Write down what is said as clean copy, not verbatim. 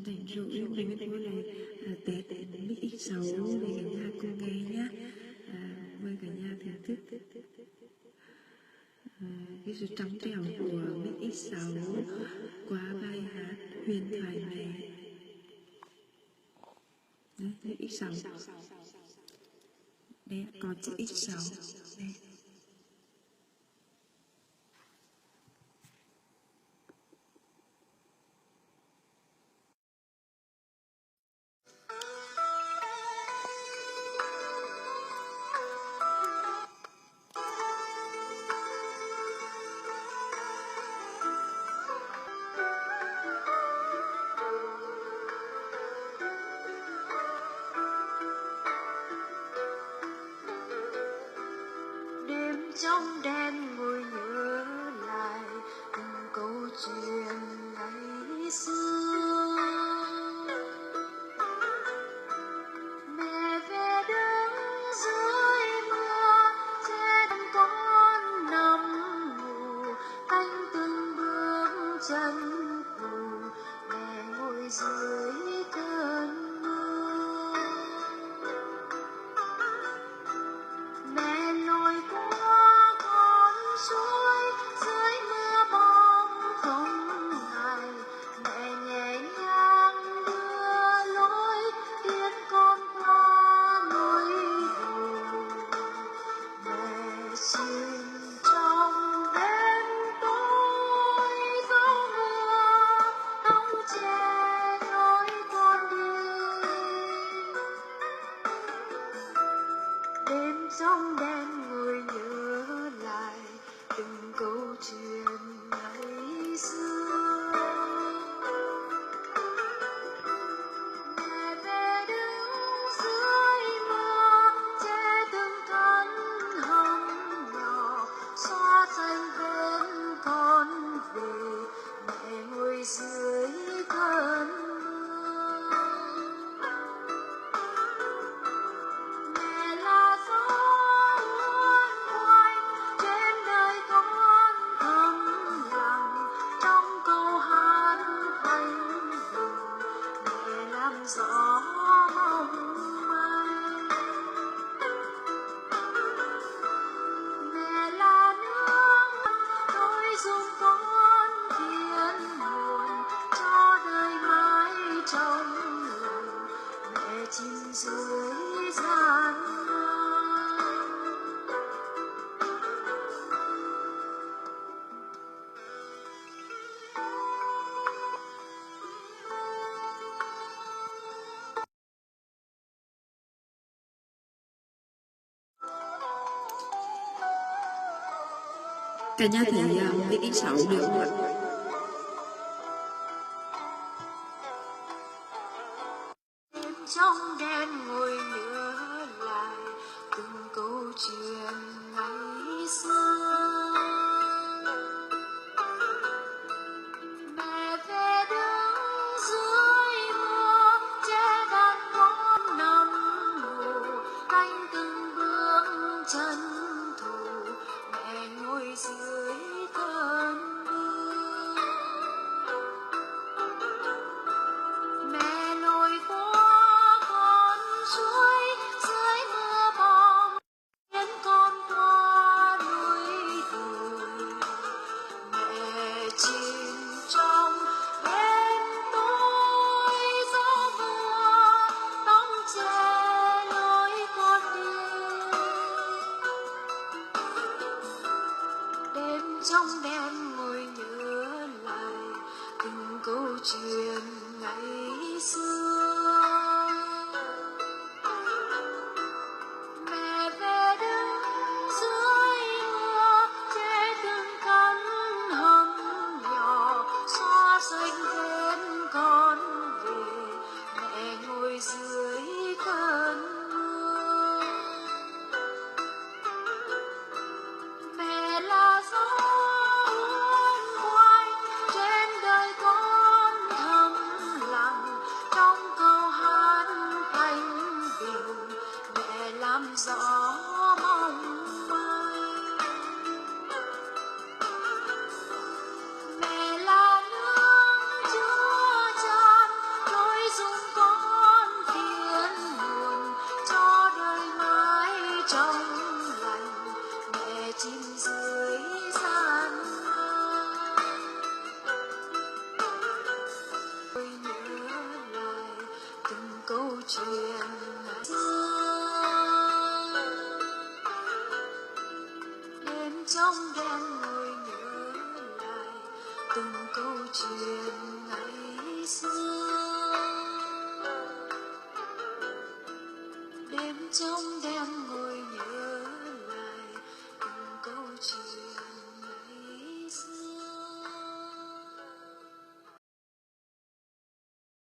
rảnh rỗi mình mới là Tết Mix X6 để cả nhà cùng nghe nhá. Mời cả nhà thưởng thức cái sự trong trẻo của Mix X6 qua bài hát Huyền Thoại Mẹ. Đấy, Mix X6 đây có chữ X6 đây. Trong đêm ngồi nhớ lại từng câu chuyện ngày xưa, mẹ về đứng dưới mưa che đàn con nằm ngủ, canh từng bước chân phù, mẹ ngồi dưới cơn mưa. Mẹ lội qua con suối dưới mưa bóng không ngày, mẹ nhẹ nhàng đưa lối tiến con qua lối hồ. Mẹ chìm trong đêm tối gió mưa đong che lối con đi. Đêm trong đêm ngồi nhớ lại từng câu chuyện ngày xưa, mẹ về đứng dưới mưa che từng cánh hồng nhỏ, xóa xanh vết con về, mẹ ngồi dưới cơn mưa. Mẹ là gió muôn quanh trên đời con thầm lặng, trong câu hát thanh bình mẹ làm gió mong manh. Mẹ là nước đôi dung con thiên nguồn cho đời mãi trong lòng, mẹ chìm dưới gian nan. Cả nhà thấy Mix X6 được không ạ? Trong đêm ngồi nhớ lại từng câu chuyện ngày xưa, mẹ về đứng dưới mưa che đàn con nằm ngủ, canh từng bước chân thủ, mẹ ngồi dưới cơn mưa. Mẹ lội qua con suối dưới mưa bom khiến con qua núi đồi. Mẹ chìm trong đêm tối gió mưa đong che lối con đi. Đêm trong đêm ngồi nhớ lại từng câu chuyện ngày xưa, mẹ về đứng dưới mưa che từng cánh hồng nhỏ, xóa xanh vết con về, mẹ ngồi dưới cơn mưa. Mẹ là gió muôn quanh trên đời con thầm lặng, trong câu trong đêm ngồi nhớ lại từng câu chuyện ngày xưa. Đêm trong